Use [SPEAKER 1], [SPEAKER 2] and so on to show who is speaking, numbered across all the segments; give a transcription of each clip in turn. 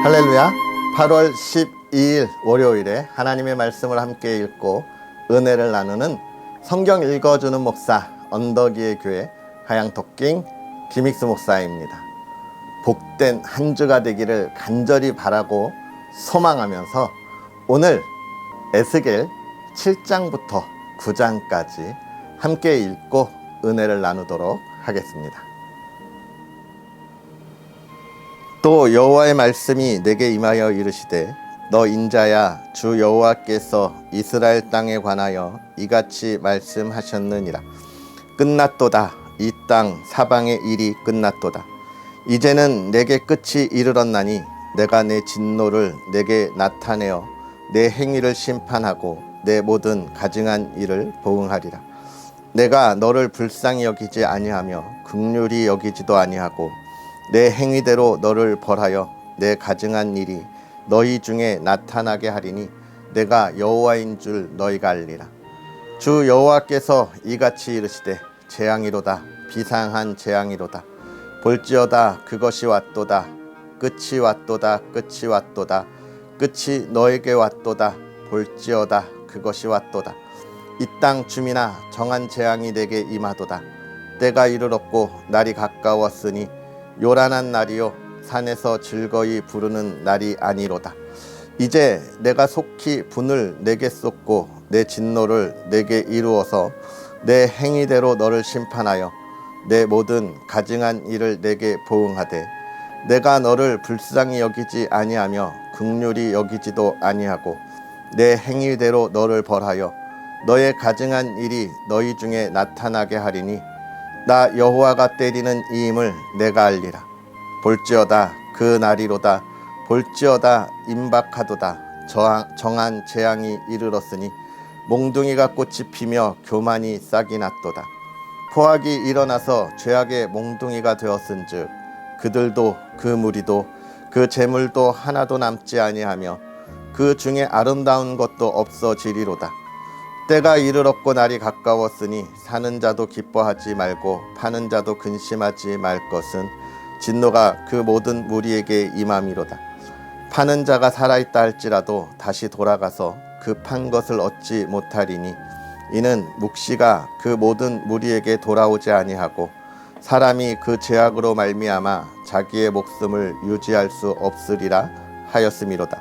[SPEAKER 1] 할렐루야. 8월 12일 월요일에 하나님의 말씀을 함께 읽고 은혜를 나누는 성경 읽어주는 목사 언덕위의 교회 하양토킹 김익수 목사입니다. 복된 한 주가 되기를 간절히 바라고 소망하면서 오늘 에스겔 7장부터 9장까지 함께 읽고 은혜를 나누도록 하겠습니다. 또 여호와의 말씀이 내게 임하여 이르시되 너 인자야, 주 여호와께서 이스라엘 땅에 관하여 이같이 말씀하셨느니라. 끝났도다. 이 땅 사방의 일이 끝났도다. 이제는 내게 끝이 이르렀나니 내가 내 진노를 내게 나타내어 내 행위를 심판하고 내 모든 가증한 일을 보응하리라. 내가 너를 불쌍히 여기지 아니하며 긍휼히 여기지도 아니하고 내 행위대로 너를 벌하여 내 가증한 일이 너희 중에 나타나게 하리니 내가 여호와인 줄 너희가 알리라. 주 여호와께서 이같이 이르시되 재앙이로다. 비상한 재앙이로다. 볼지어다. 그것이 왔도다. 끝이 왔도다. 끝이 왔도다. 끝이 너에게 왔도다. 볼지어다. 그것이 왔도다. 이 땅 주민아, 정한 재앙이 내게 임하도다. 때가 이르렀고 날이 가까웠으니 요란한 날이요 산에서 즐거이 부르는 날이 아니로다. 이제 내가 속히 분을 내게 쏟고 내 진노를 내게 이루어서 내 행위대로 너를 심판하여 내 모든 가증한 일을 내게 보응하되 내가 너를 불쌍히 여기지 아니하며 긍휼히 여기지도 아니하고 내 행위대로 너를 벌하여 너의 가증한 일이 너희 중에 나타나게 하리니 나 여호와가 때리는 이임을 내가 알리라. 볼지어다. 그 날이로다. 볼지어다. 임박하도다. 정한 재앙이 이르렀으니 몽둥이가 꽃이 피며 교만이 싹이 났도다. 포악이 일어나서 죄악의 몽둥이가 되었은즉 그들도 그 무리도 그 재물도 하나도 남지 아니하며 그 중에 아름다운 것도 없어지리로다. 때가 이르렀고 날이 가까웠으니 사는 자도 기뻐하지 말고 파는 자도 근심하지 말 것은 진노가 그 모든 무리에게 임함이로다. 파는 자가 살아있다 할지라도 다시 돌아가서 그 판 것을 얻지 못하리니 이는 묵시가 그 모든 무리에게 돌아오지 아니하고 사람이 그 죄악으로 말미암아 자기의 목숨을 유지할 수 없으리라 하였음이로다.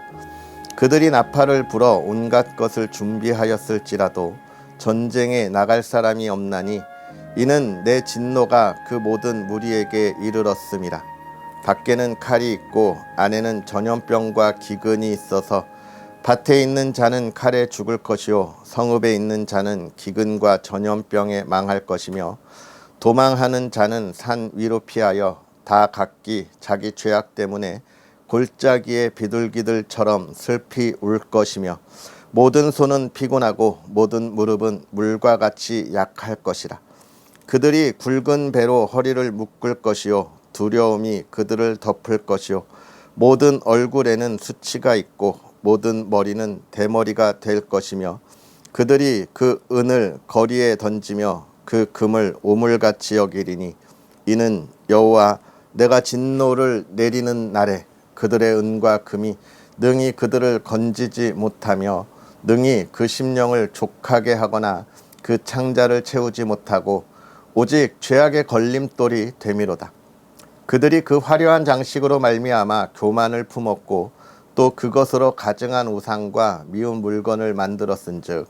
[SPEAKER 1] 그들이 나팔을 불어 온갖 것을 준비하였을지라도 전쟁에 나갈 사람이 없나니 이는 내 진노가 그 모든 무리에게 이르렀음이라. 밖에는 칼이 있고 안에는 전염병과 기근이 있어서 밭에 있는 자는 칼에 죽을 것이요 성읍에 있는 자는 기근과 전염병에 망할 것이며 도망하는 자는 산 위로 피하여 다 각기 자기 죄악 때문에 골짜기의 비둘기들처럼 슬피 울 것이며 모든 손은 피곤하고 모든 무릎은 물과 같이 약할 것이라. 그들이 굵은 배로 허리를 묶을 것이요 두려움이 그들을 덮을 것이요 모든 얼굴에는 수치가 있고 모든 머리는 대머리가 될 것이며 그들이 그 은을 거리에 던지며 그 금을 오물같이 여기리니 이는 여호와 내가 진노를 내리는 날에 그들의 은과 금이 능히 그들을 건지지 못하며 능히 그 심령을 족하게 하거나 그 창자를 채우지 못하고 오직 죄악의 걸림돌이 되미로다. 그들이 그 화려한 장식으로 말미암아 교만을 품었고 또 그것으로 가증한 우상과 미운 물건을 만들었은즉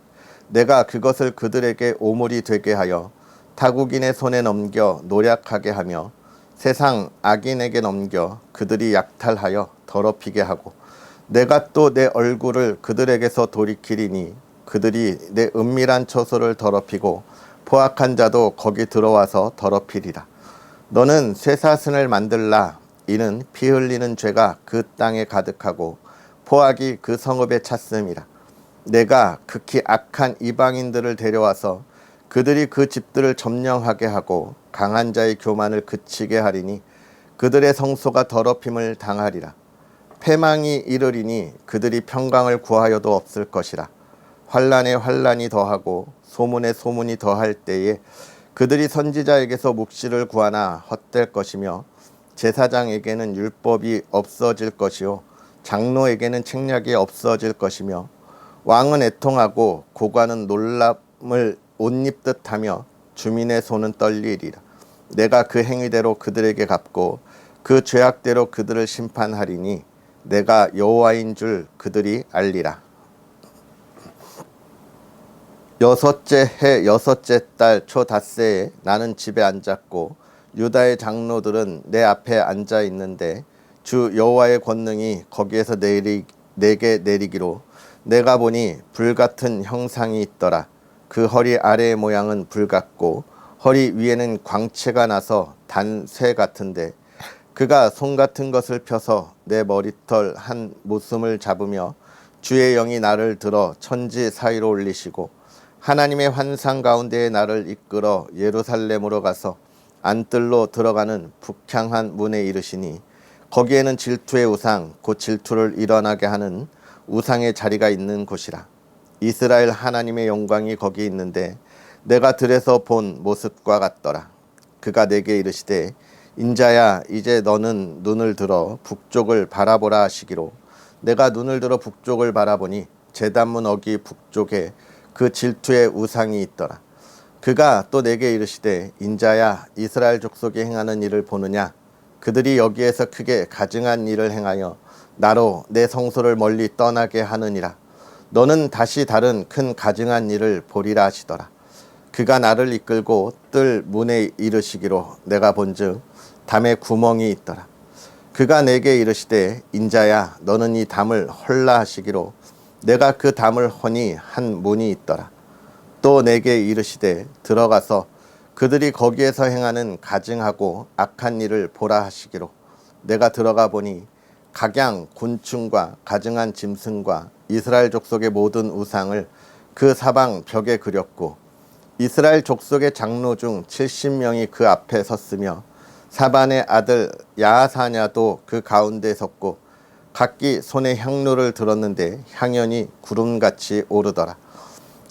[SPEAKER 1] 내가 그것을 그들에게 오물이 되게 하여 타국인의 손에 넘겨 노략하게 하며 세상 악인에게 넘겨 그들이 약탈하여 더럽히게 하고 내가 또 내 얼굴을 그들에게서 돌이키리니 그들이 내 은밀한 처소를 더럽히고 포악한 자도 거기 들어와서 더럽히리라. 너는 쇠사슬을 만들라. 이는 피 흘리는 죄가 그 땅에 가득하고 포악이 그 성읍에 찼음이라. 내가 극히 악한 이방인들을 데려와서 그들이 그 집들을 점령하게 하고 강한 자의 교만을 그치게 하리니 그들의 성소가 더럽힘을 당하리라. 패망이 이르리니 그들이 평강을 구하여도 없을 것이라. 환난에 환난이 더하고 소문에 소문이 더할 때에 그들이 선지자에게서 묵시를 구하나 헛될 것이며 제사장에게는 율법이 없어질 것이요 장로에게는 책략이 없어질 것이며 왕은 애통하고 고관은 놀람을 옷 입듯 하며 주민의 손은 떨리리라. 내가 그 행위대로 그들에게 갚고 그 죄악대로 그들을 심판하리니 내가 여호와인 줄 그들이 알리라. 여섯째 해 여섯째 달 초닷새에 나는 집에 앉았고 유다의 장로들은 내 앞에 앉아 있는데 주 여호와의 권능이 거기에서 내게 내리기로 내가 보니 불같은 형상이 있더라. 그 허리 아래의 모양은 불같고 허리 위에는 광채가 나서 단 쇠 같은데 그가 손 같은 것을 펴서 내 머리털 한 모슴을 잡으며 주의 영이 나를 들어 천지 사이로 올리시고 하나님의 환상 가운데에 나를 이끌어 예루살렘으로 가서 안뜰로 들어가는 북향한 문에 이르시니 거기에는 질투의 우상 곧 질투를 일어나게 하는 우상의 자리가 있는 곳이라. 이스라엘 하나님의 영광이 거기 있는데 내가 들에서 본 모습과 같더라. 그가 내게 이르시되 인자야 이제 너는 눈을 들어 북쪽을 바라보라 하시기로 내가 눈을 들어 북쪽을 바라보니 제단문 어기 북쪽에 그 질투의 우상이 있더라. 그가 또 내게 이르시되 인자야 이스라엘 족속이 행하는 일을 보느냐. 그들이 여기에서 크게 가증한 일을 행하여 나로 내 성소를 멀리 떠나게 하느니라. 너는 다시 다른 큰 가증한 일을 보리라 하시더라. 그가 나를 이끌고 뜰 문에 이르시기로 내가 본즉 담에 구멍이 있더라. 그가 내게 이르시되 인자야 너는 이 담을 헐라 하시기로 내가 그 담을 허니 한 문이 있더라. 또 내게 이르시되 들어가서 그들이 거기에서 행하는 가증하고 악한 일을 보라 하시기로 내가 들어가 보니 각양 곤충과 가증한 짐승과 이스라엘 족속의 모든 우상을 그 사방 벽에 그렸고 이스라엘 족속의 장로 중 70명이 그 앞에 섰으며 사반의 아들 야하사냐도 그 가운데 섰고 각기 손에 향로를 들었는데 향연이 구름같이 오르더라.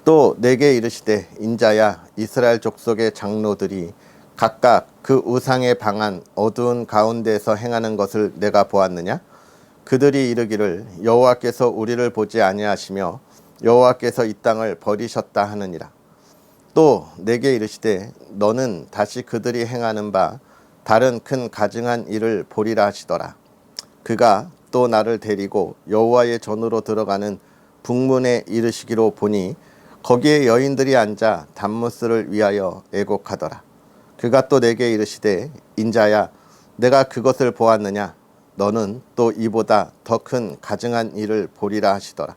[SPEAKER 1] 또 내게 이르시되 인자야 이스라엘 족속의 장로들이 각각 그 우상에 방한 어두운 가운데에서 행하는 것을 내가 보았느냐? 그들이 이르기를 여호와께서 우리를 보지 아니하시며 여호와께서 이 땅을 버리셨다 하느니라. 또 내게 이르시되 너는 다시 그들이 행하는 바 다른 큰 가증한 일을 보리라 하시더라. 그가 또 나를 데리고 여호와의 전으로 들어가는 북문에 이르시기로 보니 거기에 여인들이 앉아 단무스를 위하여 애곡하더라. 그가 또 내게 이르시되 인자야 내가 그것을 보았느냐. 너는 또 이보다 더 큰 가증한 일을 보리라 하시더라.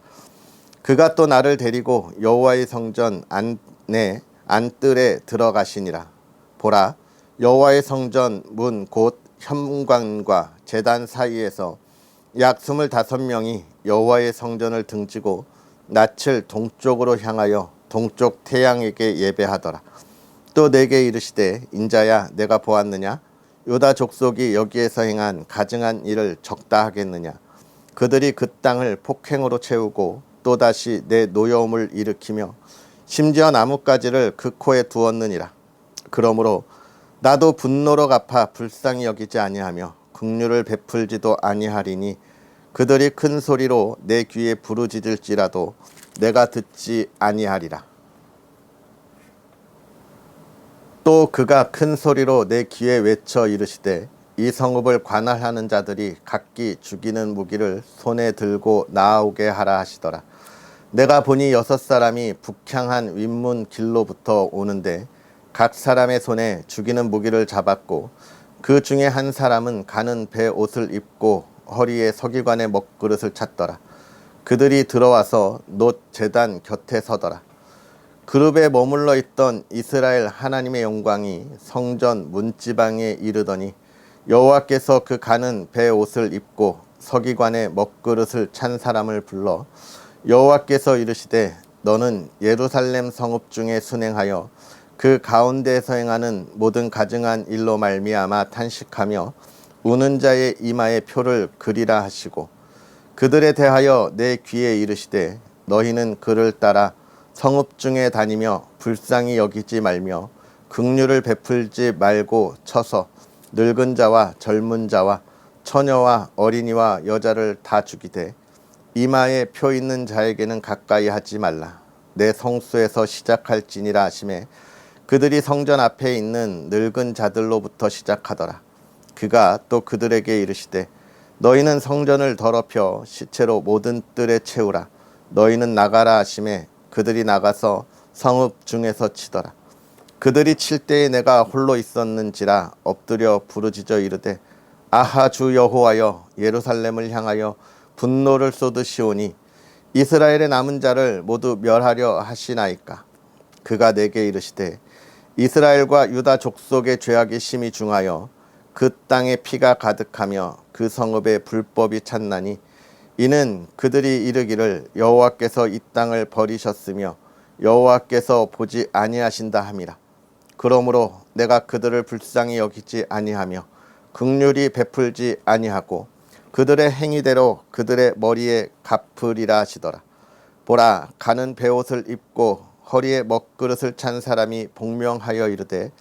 [SPEAKER 1] 그가 또 나를 데리고 여호와의 성전 안에 안뜰에 들어가시니라. 보라 여호와의 성전 문 곧 현관과 제단 사이에서 약 25명이 여호와의 성전을 등지고 낯을 동쪽으로 향하여 동쪽 태양에게 예배하더라. 또 내게 이르시되 인자야 내가 보았느냐. 유다 족속이 여기에서 행한 가증한 일을 적다 하겠느냐. 그들이 그 땅을 폭행으로 채우고 또다시 내 노여움을 일으키며 심지어 나뭇가지를 그 코에 두었느니라. 그러므로 나도 분노로 갚아 불쌍히 여기지 아니하며 긍휼을 베풀지도 아니하리니 그들이 큰 소리로 내 귀에 부르짖을지라도 내가 듣지 아니하리라. 또 그가 큰 소리로 내 귀에 외쳐 이르시되 이 성읍을 관할하는 자들이 각기 죽이는 무기를 손에 들고 나아오게 하라 하시더라. 내가 보니 6사람이 북향한 윗문 길로부터 오는데 각 사람의 손에 죽이는 무기를 잡았고 그 중에 한 사람은 가는 배 옷을 입고 허리에 서기관의 먹그릇을 찼더라. 그들이 들어와서 놋 제단 곁에 서더라. 그룹에 머물러 있던 이스라엘 하나님의 영광이 성전 문지방에 이르더니 여호와께서 그 가는 배 옷을 입고 서기관의 먹그릇을 찬 사람을 불러 여호와께서 이르시되 너는 예루살렘 성읍 중에 순행하여 그 가운데에서 행하는 모든 가증한 일로 말미암아 탄식하며 우는 자의 이마에 표를 그리라 하시고 그들에 대하여 내 귀에 이르시되 너희는 그를 따라 성읍 중에 다니며 불쌍히 여기지 말며 긍휼을 베풀지 말고 쳐서 늙은 자와 젊은 자와 처녀와 어린이와 여자를 다 죽이되 이마에 표 있는 자에게는 가까이 하지 말라. 내 성수에서 시작할지니라 하시매 그들이 성전 앞에 있는 늙은 자들로부터 시작하더라. 그가 또 그들에게 이르시되 너희는 성전을 더럽혀 시체로 모든 뜰에 채우라. 너희는 나가라 하시매 그들이 나가서 성읍 중에서 치더라. 그들이 칠 때에 내가 홀로 있었는지라 엎드려 부르짖어 이르되 아하 주 여호와여 예루살렘을 향하여 분노를 쏟으시오니 이스라엘의 남은 자를 모두 멸하려 하시나이까. 그가 내게 이르시되 이스라엘과 유다 족속의 죄악이 심히 중하여 그 땅에 피가 가득하며 그 성읍에 불법이 찼나니 이는 그들이 이르기를 여호와께서 이 땅을 버리셨으며 여호와께서 보지 아니하신다 함이라. 그러므로 내가 그들을 불쌍히 여기지 아니하며 긍휼히 베풀지 아니하고 그들의 행위대로 그들의 머리에 갚으리라 하시더라. 보라, 가는 베옷을 입고 허리에 먹그릇을 찬 사람이 복명하여 이르되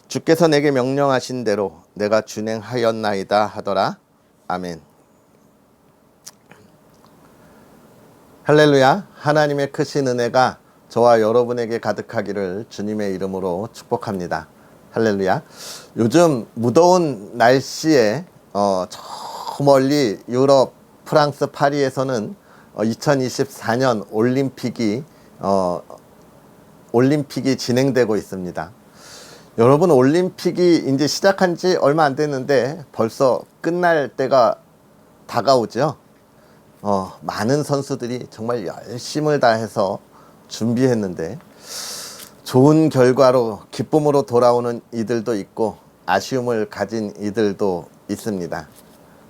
[SPEAKER 1] 주께서 내게 명령하신 대로 내가 준행하였나이다 하더라. 아멘. 할렐루야. 하나님의 크신 은혜가 저와 여러분에게 가득하기를 주님의 이름으로 축복합니다. 할렐루야. 요즘 무더운 날씨에 저 멀리 유럽 프랑스 파리에서는 2024년 올림픽이 진행되고 있습니다. 여러분, 올림픽이 이제 시작한 지 얼마 안 됐는데 벌써 끝날 때가 다가오죠. 많은 선수들이 정말 열심을 다해서 준비했는데 좋은 결과로 기쁨으로 돌아오는 이들도 있고 아쉬움을 가진 이들도 있습니다.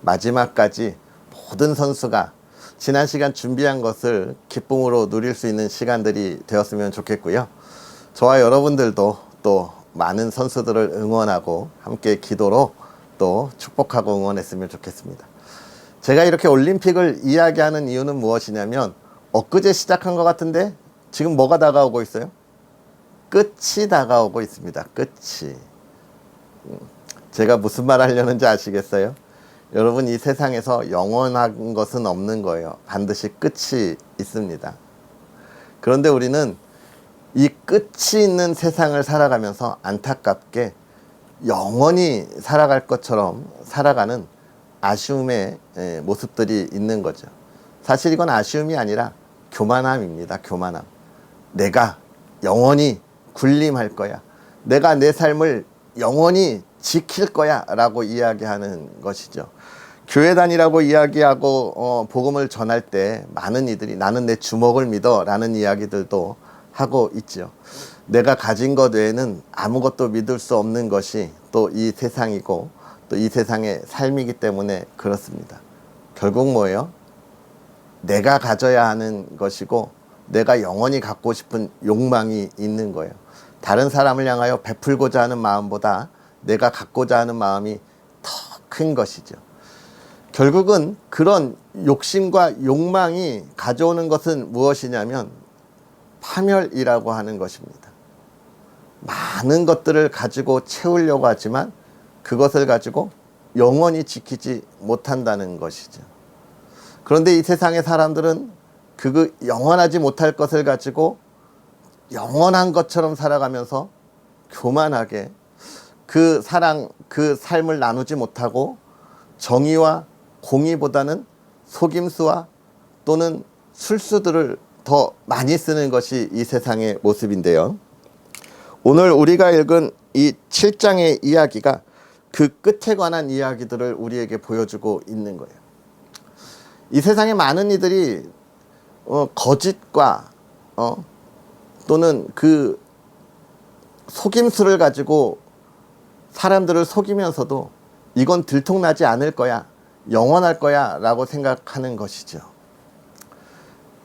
[SPEAKER 1] 마지막까지 모든 선수가 지난 시간 준비한 것을 기쁨으로 누릴 수 있는 시간들이 되었으면 좋겠고요. 저와 여러분들도 또 많은 선수들을 응원하고 함께 기도로 또 축복하고 응원했으면 좋겠습니다. 제가 이렇게 올림픽을 이야기하는 이유는 무엇이냐면 엊그제 시작한 것 같은데 지금 뭐가 다가오고 있어요? 끝이 다가오고 있습니다. 끝이. 제가 무슨 말 하려는지 아시겠어요? 여러분, 이 세상에서 영원한 것은 없는 거예요. 반드시 끝이 있습니다. 그런데 우리는 이 끝이 있는 세상을 살아가면서 안타깝게 영원히 살아갈 것처럼 살아가는 아쉬움의 모습들이 있는 거죠. 사실 이건 아쉬움이 아니라 교만함입니다. 교만함. 내가 영원히 군림할 거야. 내가 내 삶을 영원히 지킬 거야 라고 이야기하는 것이죠. 교회 다니라고 이야기하고 복음을 전할 때 많은 이들이 나는 내 주먹을 믿어 라는 이야기들도 하고 있죠. 내가 가진 것 외에는 아무것도 믿을 수 없는 것이 또 이 세상이고 또 이 세상의 삶이기 때문에 그렇습니다. 결국 뭐예요? 내가 가져야 하는 것이고 내가 영원히 갖고 싶은 욕망이 있는 거예요. 다른 사람을 향하여 베풀고자 하는 마음보다 내가 갖고자 하는 마음이 더 큰 것이죠. 결국은 그런 욕심과 욕망이 가져오는 것은 무엇이냐면 파멸이라고 하는 것입니다. 많은 것들을 가지고 채우려고 하지만 그것을 가지고 영원히 지키지 못한다는 것이죠. 그런데 이 세상의 사람들은 그 영원하지 못할 것을 가지고 영원한 것처럼 살아가면서 교만하게 그 사랑, 그 삶을 나누지 못하고 정의와 공의보다는 속임수와 또는 술수들을 더 많이 쓰는 것이 이 세상의 모습인데요. 오늘 우리가 읽은 이 7장의 이야기가 그 끝에 관한 이야기들을 우리에게 보여주고 있는 거예요. 이 세상에 많은 이들이 거짓과 또는 그 속임수를 가지고 사람들을 속이면서도 이건 들통나지 않을 거야, 영원할 거야 라고 생각하는 것이죠.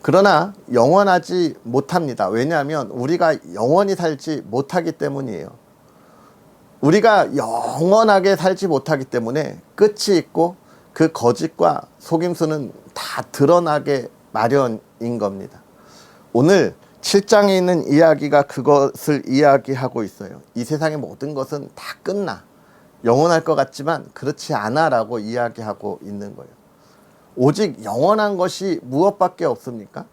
[SPEAKER 1] 그러나 영원하지 못합니다. 왜냐하면 우리가 영원히 살지 못하기 때문이에요. 우리가 영원하게 살지 못하기 때문에 끝이 있고 그 거짓과 속임수는 다 드러나게 마련인 겁니다. 오늘 7장에 있는 이야기가 그것을 이야기하고 있어요. 이 세상의 모든 것은 다 끝나. 영원할 것 같지만 그렇지 않아라고 이야기하고 있는 거예요. 오직 영원한 것이 무엇밖에 없습니까?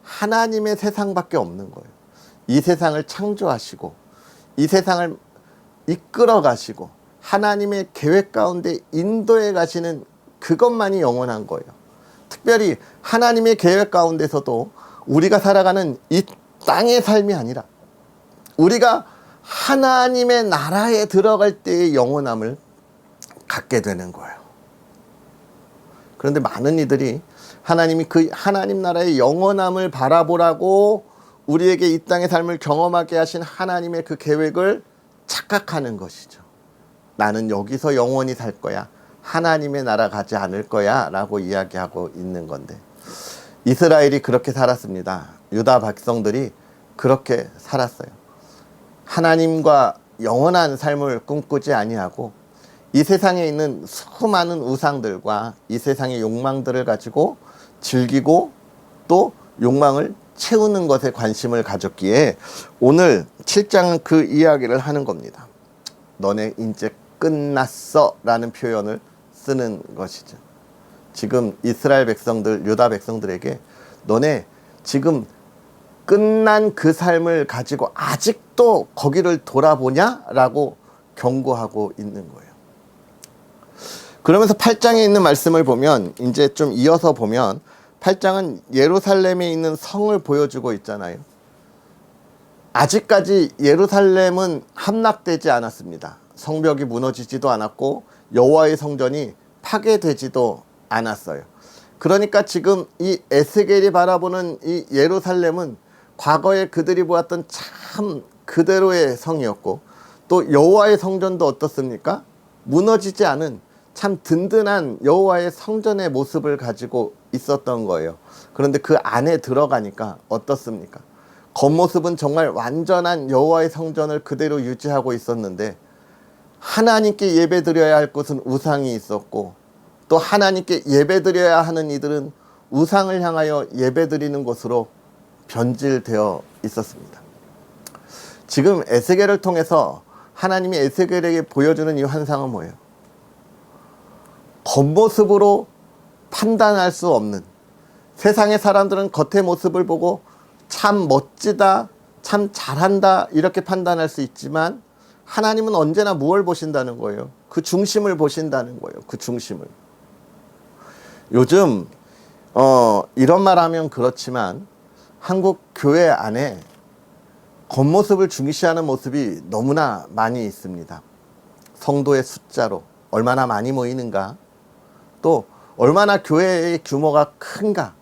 [SPEAKER 1] 하나님의 세상밖에 없는 거예요. 이 세상을 창조하시고 이 세상을 이끌어 가시고 하나님의 계획 가운데 인도해 가시는 그것만이 영원한 거예요. 특별히 하나님의 계획 가운데서도 우리가 살아가는 이 땅의 삶이 아니라 우리가 하나님의 나라에 들어갈 때의 영원함을 갖게 되는 거예요. 그런데 많은 이들이 하나님이 그 하나님 나라의 영원함을 바라보라고 우리에게 이 땅의 삶을 경험하게 하신 하나님의 그 계획을 착각하는 것이죠. 나는 여기서 영원히 살 거야. 하나님의 나라 가지 않을 거야 라고 이야기하고 있는 건데, 이스라엘이 그렇게 살았습니다. 유다 백성들이 그렇게 살았어요. 하나님과 영원한 삶을 꿈꾸지 아니하고 이 세상에 있는 수많은 우상들과 이 세상의 욕망들을 가지고 즐기고 또 욕망을 채우는 것에 관심을 가졌기에 오늘 7장은 그 이야기를 하는 겁니다. 너네 이제 끝났어 라는 표현을 쓰는 것이죠. 지금 이스라엘 백성들, 유다 백성들에게 너네 지금 끝난 그 삶을 가지고 아직도 거기를 돌아보냐? 라고 경고하고 있는 거예요. 그러면서 8장에 있는 말씀을 보면, 이제 좀 이어서 보면 8장은 예루살렘에 있는 성을 보여주고 있잖아요. 아직까지 예루살렘은 함락되지 않았습니다. 성벽이 무너지지도 않았고 여호와의 성전이 파괴되지도 않았어요. 그러니까 지금 이 에스겔이 바라보는 이 예루살렘은 과거에 그들이 보았던 참 그대로의 성이었고, 또 여호와의 성전도 어떻습니까? 무너지지 않은 참 든든한 여호와의 성전의 모습을 가지고 있었던 거예요. 그런데 그 안에 들어가니까 어떻습니까? 겉모습은 정말 완전한 여호와의 성전을 그대로 유지하고 있었는데, 하나님께 예배드려야 할 곳은 우상이 있었고, 또 하나님께 예배드려야 하는 이들은 우상을 향하여 예배드리는 곳으로 변질되어 있었습니다. 지금 에스겔을 통해서 하나님이 에스겔에게 보여주는 이 환상은 뭐예요? 겉모습으로 판단할 수 없는, 세상의 사람들은 겉의 모습을 보고 참 멋지다, 참 잘한다 이렇게 판단할 수 있지만 하나님은 언제나 무엇을 보신다는 거예요? 그 중심을 보신다는 거예요. 그 중심을. 요즘 이런 말 하면 그렇지만 한국 교회 안에 겉모습을 중시하는 모습이 너무나 많이 있습니다. 성도의 숫자로 얼마나 많이 모이는가, 또 얼마나 교회의 규모가 큰가,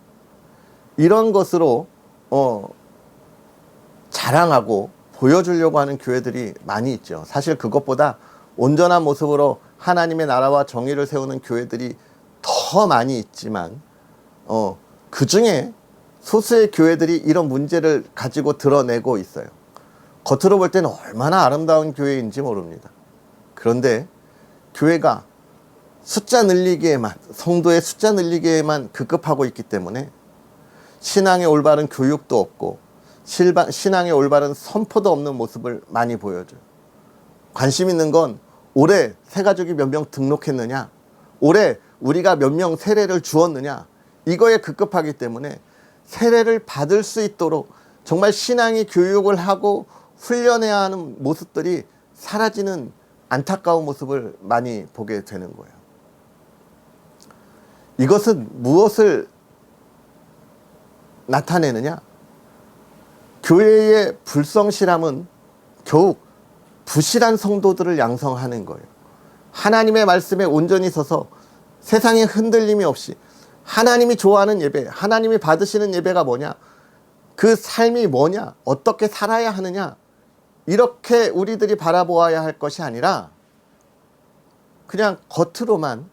[SPEAKER 1] 이런 것으로 자랑하고 보여주려고 하는 교회들이 많이 있죠. 사실 그것보다 온전한 모습으로 하나님의 나라와 정의를 세우는 교회들이 더 많이 있지만 그 중에 소수의 교회들이 이런 문제를 가지고 드러내고 있어요. 겉으로 볼 때는 얼마나 아름다운 교회인지 모릅니다. 그런데 교회가 숫자 늘리기에만, 성도의 숫자 늘리기에만 급급하고 있기 때문에 신앙의 올바른 교육도 없고 신앙의 올바른 선포도 없는 모습을 많이 보여줘요. 관심 있는 건 올해 새가족이 몇 명 등록했느냐, 올해 우리가 몇 명 세례를 주었느냐, 이거에 급급하기 때문에 세례를 받을 수 있도록 정말 신앙의 교육을 하고 훈련해야 하는 모습들이 사라지는 안타까운 모습을 많이 보게 되는 거예요. 이것은 무엇을 나타내느냐? 교회의 불성실함은 겨우 부실한 성도들을 양성하는 거예요. 하나님의 말씀에 온전히 서서 세상에 흔들림이 없이 하나님이 좋아하는 예배, 하나님이 받으시는 예배가 뭐냐, 그 삶이 뭐냐, 어떻게 살아야 하느냐, 이렇게 우리들이 바라보아야 할 것이 아니라 그냥 겉으로만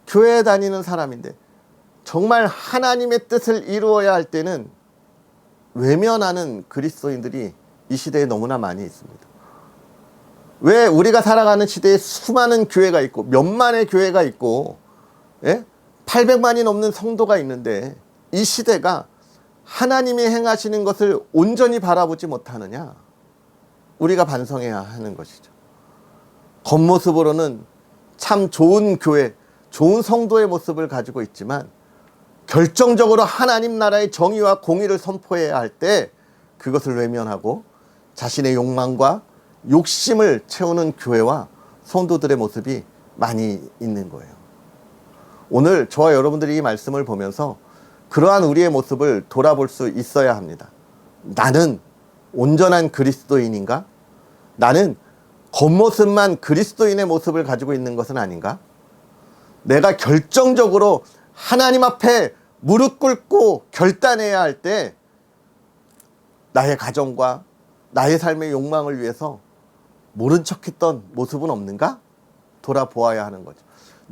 [SPEAKER 1] 교회에 다니는 사람인데 정말 하나님의 뜻을 이루어야 할 때는 외면하는 그리스도인들이 이 시대에 너무나 많이 있습니다. 왜 우리가 살아가는 시대에 수많은 교회가 있고 몇만의 교회가 있고 800만이 넘는 성도가 있는데 이 시대가 하나님이 행하시는 것을 온전히 바라보지 못하느냐? 우리가 반성해야 하는 것이죠. 겉모습으로는 참 좋은 교회, 좋은 성도의 모습을 가지고 있지만 결정적으로 하나님 나라의 정의와 공의를 선포해야 할 때 그것을 외면하고 자신의 욕망과 욕심을 채우는 교회와 성도들의 모습이 많이 있는 거예요. 오늘 저와 여러분들이 이 말씀을 보면서 그러한 우리의 모습을 돌아볼 수 있어야 합니다. 나는 온전한 그리스도인인가? 나는 겉모습만 그리스도인의 모습을 가지고 있는 것은 아닌가? 내가 결정적으로 하나님 앞에 무릎 꿇고 결단해야 할 때 나의 가정과 나의 삶의 욕망을 위해서 모른 척했던 모습은 없는가? 돌아보아야 하는 거죠.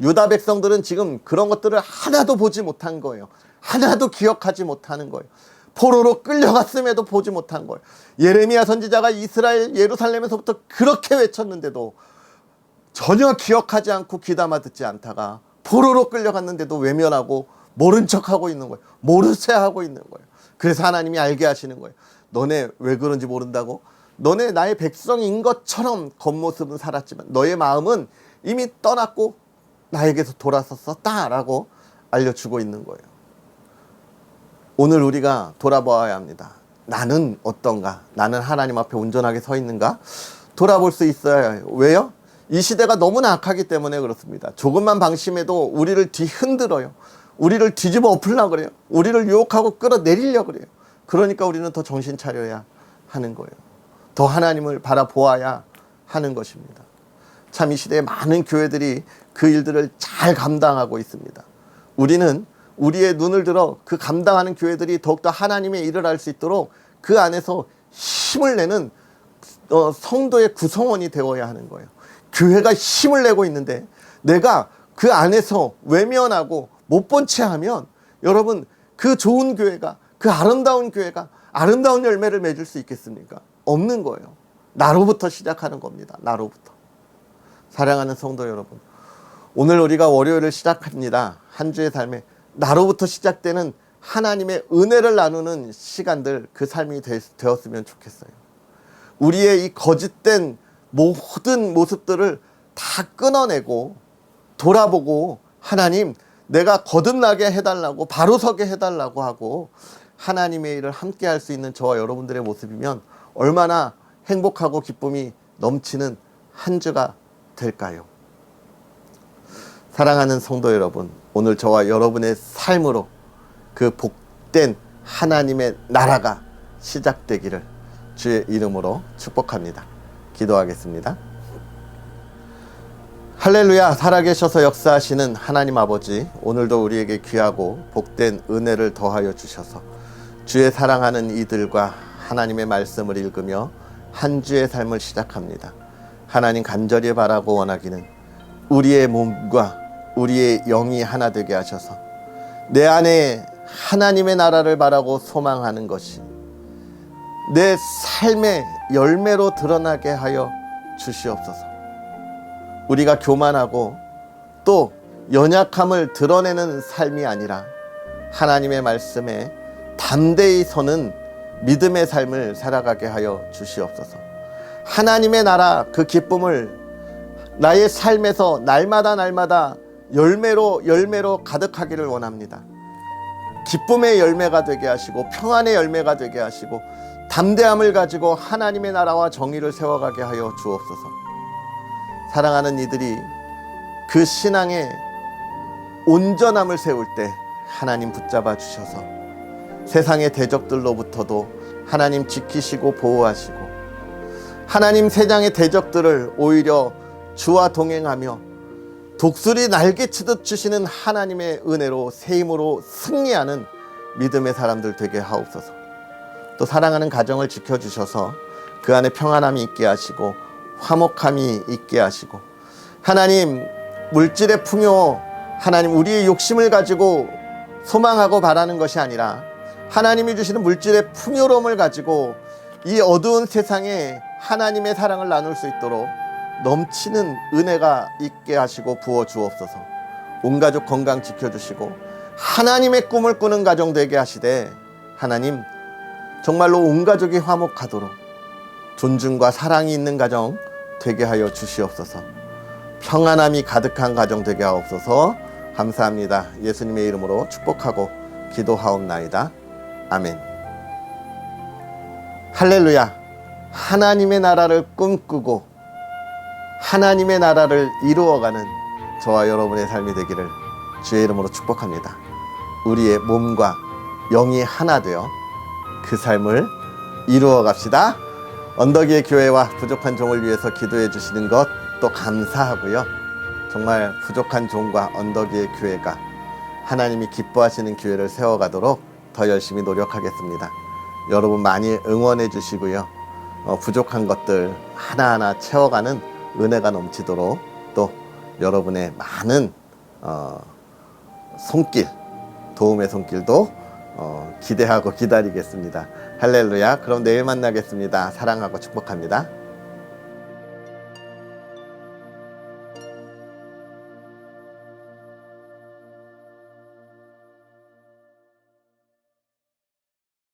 [SPEAKER 1] 유다 백성들은 지금 그런 것들을 하나도 보지 못한 거예요. 하나도 기억하지 못하는 거예요. 포로로 끌려갔음에도 보지 못한 거예요. 예레미야 선지자가 이스라엘 예루살렘에서부터 그렇게 외쳤는데도 전혀 기억하지 않고 귀담아 듣지 않다가 포로로 끌려갔는데도 외면하고 모른 척하고 있는 거예요. 모르쇠 하고 있는 거예요. 그래서 하나님이 알게 하시는 거예요. 너네 왜 그런지 모른다고? 너네 나의 백성인 것처럼 겉모습은 살았지만 너의 마음은 이미 떠났고 나에게서 돌아섰었다라고 알려주고 있는 거예요. 오늘 우리가 돌아보아야 합니다. 나는 어떤가? 나는 하나님 앞에 온전하게 서 있는가? 돌아볼 수 있어야 해요. 왜요? 이 시대가 너무나 악하기 때문에 그렇습니다. 조금만 방심해도 우리를 뒤흔들어요. 우리를 뒤집어 엎으려고 그래요. 우리를 유혹하고 끌어내리려고 그래요. 그러니까 우리는 더 정신 차려야 하는 거예요. 더 하나님을 바라보아야 하는 것입니다. 참 이 시대에 많은 교회들이 그 일들을 잘 감당하고 있습니다. 우리는 우리의 눈을 들어 그 감당하는 교회들이 더욱더 하나님의 일을 할 수 있도록 그 안에서 힘을 내는 성도의 구성원이 되어야 하는 거예요. 교회가 힘을 내고 있는데 내가 그 안에서 외면하고 못 본 채 하면 여러분 그 좋은 교회가 그 아름다운 교회가 아름다운 열매를 맺을 수 있겠습니까? 없는 거예요. 나로부터 시작하는 겁니다. 나로부터. 사랑하는 성도 여러분, 오늘 우리가 월요일을 시작합니다. 한 주의 삶에 나로부터 시작되는 하나님의 은혜를 나누는 시간들, 그 삶이 되었으면 좋겠어요. 우리의 이 거짓된 모든 모습들을 다 끊어내고 돌아보고 하나님 내가 거듭나게 해달라고 바로 서게 해달라고 하고 하나님의 일을 함께 할 수 있는 저와 여러분들의 모습이면 얼마나 행복하고 기쁨이 넘치는 한 주가 될까요? 사랑하는 성도 여러분, 오늘 저와 여러분의 삶으로 그 복된 하나님의 나라가 시작되기를 주의 이름으로 축복합니다. 기도하겠습니다. 할렐루야. 살아계셔서 역사하시는 하나님 아버지, 오늘도 우리에게 귀하고 복된 은혜를 더하여 주셔서 주의 사랑하는 이들과 하나님의 말씀을 읽으며 한 주의 삶을 시작합니다. 하나님 간절히 바라고 원하기는 우리의 몸과 우리의 영이 하나 되게 하셔서 내 안에 하나님의 나라를 바라고 소망하는 것이 내 삶의 열매로 드러나게 하여 주시옵소서. 우리가 교만하고 또 연약함을 드러내는 삶이 아니라 하나님의 말씀에 담대히 서는 믿음의 삶을 살아가게 하여 주시옵소서. 하나님의 나라 그 기쁨을 나의 삶에서 날마다 열매로 가득하기를 원합니다. 기쁨의 열매가 되게 하시고 평안의 열매가 되게 하시고 담대함을 가지고 하나님의 나라와 정의를 세워가게 하여 주옵소서. 사랑하는 이들이 그 신앙의 온전함을 세울 때 하나님 붙잡아 주셔서 세상의 대적들로부터도 하나님 지키시고 보호하시고 하나님 세상의 대적들을 오히려 주와 동행하며 독수리 날개치듯 주시는 하나님의 은혜로 새 힘으로 승리하는 믿음의 사람들 되게 하옵소서. 또 사랑하는 가정을 지켜주셔서 그 안에 평안함이 있게 하시고 화목함이 있게 하시고 하나님 물질의 풍요, 하나님 우리의 욕심을 가지고 소망하고 바라는 것이 아니라 하나님이 주시는 물질의 풍요로움을 가지고 이 어두운 세상에 하나님의 사랑을 나눌 수 있도록 넘치는 은혜가 있게 하시고 부어 주옵소서. 온 가족 건강 지켜주시고 하나님의 꿈을 꾸는 가정 되게 하시되 하나님 정말로 온 가족이 화목하도록 존중과 사랑이 있는 가정 되게 하여 주시옵소서. 평안함이 가득한 가정 되게 하옵소서. 감사합니다. 예수님의 이름으로 축복하고 기도하옵나이다. 아멘. 할렐루야. 하나님의 나라를 꿈꾸고 하나님의 나라를 이루어가는 저와 여러분의 삶이 되기를 주의 이름으로 축복합니다. 우리의 몸과 영이 하나 되어 그 삶을 이루어 갑시다. 언덕이의 교회와 부족한 종을 위해서 기도해 주시는 것도 감사하고요. 정말 부족한 종과 언덕이의 교회가 하나님이 기뻐하시는 교회를 세워가도록 더 열심히 노력하겠습니다. 여러분 많이 응원해 주시고요. 부족한 것들 하나하나 채워가는 은혜가 넘치도록 또 여러분의 많은 손길, 도움의 손길도 기대하고 기다리겠습니다. 할렐루야. 그럼 내일 만나겠습니다. 사랑하고 축복합니다.